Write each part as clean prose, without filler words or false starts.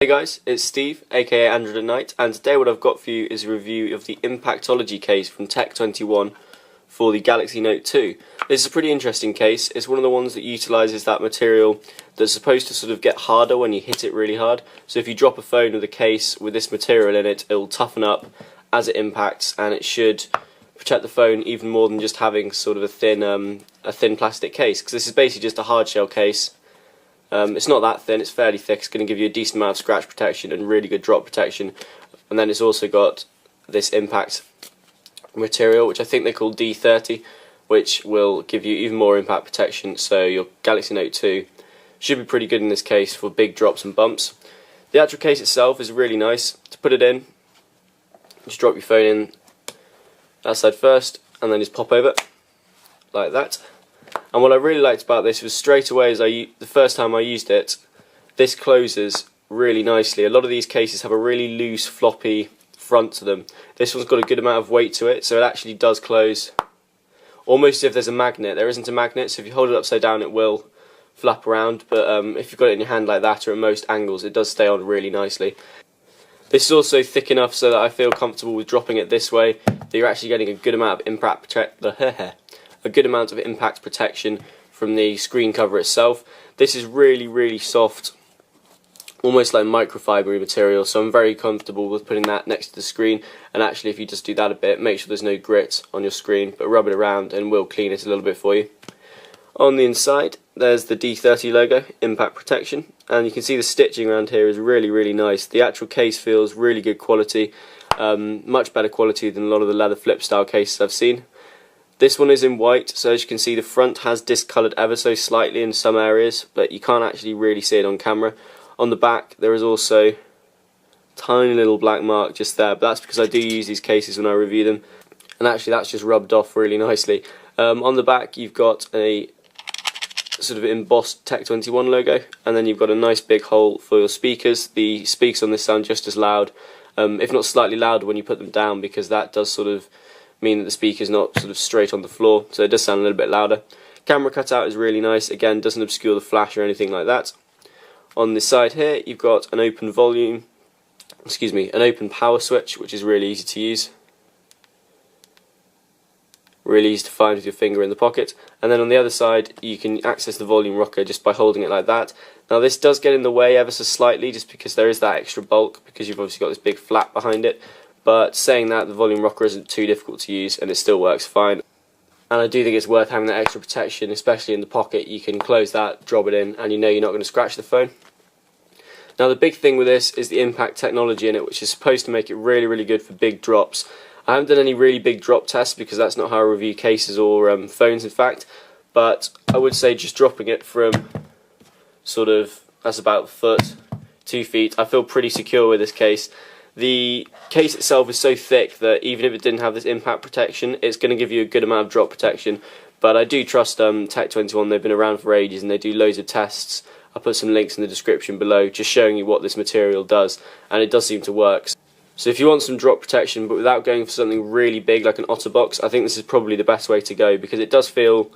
Hey guys, it's Steve, aka Android at Night, and today what I've got for you is a review of the Impactology case from Tech21 for the Galaxy Note 2. This is a pretty interesting case. It's one of the ones that utilises that material that's supposed to sort of get harder when you hit it really hard. So if you drop a phone with a case with this material in it, it'll toughen up as it impacts, and it should protect the phone even more than just having sort of a thin plastic case, because this is basically just a hard shell case. It's not that thin, it's fairly thick. It's going to give you a decent amount of scratch protection and really good drop protection. And then it's also got this impact material, which I think they call D30, which will give you even more impact protection. So your Galaxy Note 2 should be pretty good in this case for big drops and bumps. The actual case itself is really nice. To put it in, just drop your phone in that side first, and then just pop over like that. And what I really liked about this was straight away, as the first time I used it, this closes really nicely. A lot of these cases have a really loose, floppy front to them. This one's got a good amount of weight to it, so it actually does close almost as if there's a magnet. There isn't a magnet, so if you hold it upside down it will flap around, but if you've got it in your hand like that or at most angles, it does stay on really nicely. This is also thick enough so that I feel comfortable with dropping it this way, that you're actually getting a good amount of impact protection from the screen cover itself. This is really soft, almost like microfiber material, so I'm very comfortable with putting that next to the screen. And actually, if you just do that a bit, make sure there's no grit on your screen, but rub it around and we'll clean it a little bit for you. On the inside, there's the D30 logo, impact protection, and you can see the stitching around here is really nice. The actual case feels really good quality, much better quality than a lot of the leather flip style cases I've seen. This one is in white, so as you can see the front has discoloured ever so slightly in some areas, but you can't actually really see it on camera. On the back there is also a tiny little black mark just there, but that's because I do use these cases when I review them, and actually that's just rubbed off really nicely. On the back you've got a sort of embossed Tech21 logo, and then you've got a nice big hole for your speakers. The speakers on this sound just as loud, if not slightly louder when you put them down, because that does sort of mean that the speaker's not sort of straight on the floor, so it does sound a little bit louder. Camera cutout is really nice, again doesn't obscure the flash or anything like that. On this side here you've got an open an open power switch, which is really easy to use. Really easy to find with your finger in the pocket. And then on the other side you can access the volume rocker just by holding it like that. Now this does get in the way ever so slightly, just because there is that extra bulk, because you've obviously got this big flap behind it. But saying that, the volume rocker isn't too difficult to use and it still works fine. And I do think it's worth having that extra protection, especially in the pocket. You can close that, drop it in, and you know you're not going to scratch the phone. Now the big thing with this is the impact technology in it, which is supposed to make it really good for big drops. I haven't done any really big drop tests because that's not how I review cases or phones in fact, but I would say just dropping it from sort of, that's about a foot, 2 feet, I feel pretty secure with this case. The case itself is so thick that even if it didn't have this impact protection, it's going to give you a good amount of drop protection. But I do trust Tech21, they've been around for ages and they do loads of tests. I'll put some links in the description below just showing you what this material does, and it does seem to work. So if you want some drop protection but without going for something really big like an OtterBox, I think this is probably the best way to go, because it does feel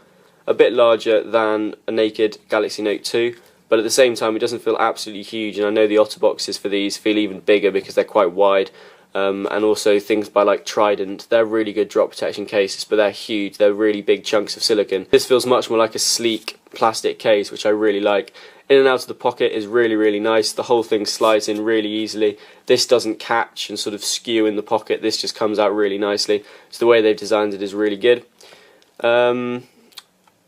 a bit larger than a naked Galaxy Note 2. But at the same time it doesn't feel absolutely huge, and I know the OtterBoxes for these feel even bigger because they're quite wide, and also things by like Trident, they're really good drop protection cases, but they're huge, they're really big chunks of silicone. This feels much more like a sleek plastic case, which I really like. In and out of the pocket is really nice, the whole thing slides in really easily. This doesn't catch and sort of skew in the pocket, this just comes out really nicely, so the way they've designed it is really good.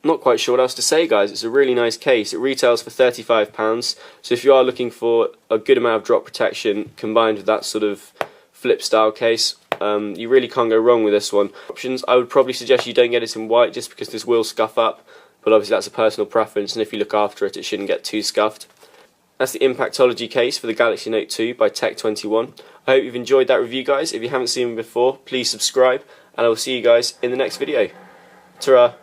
Not quite sure what else to say, guys. It's a really nice case. It retails for £35, so if you are looking for a good amount of drop protection combined with that sort of flip style case, you really can't go wrong with this one. Options, I would probably suggest you don't get it in white just because this will scuff up, but obviously that's a personal preference, and if you look after it, it shouldn't get too scuffed. That's the Impactology case for the Galaxy Note 2 by Tech21. I hope you've enjoyed that review, guys. If you haven't seen me before, please subscribe, and I will see you guys in the next video. Ta-ra!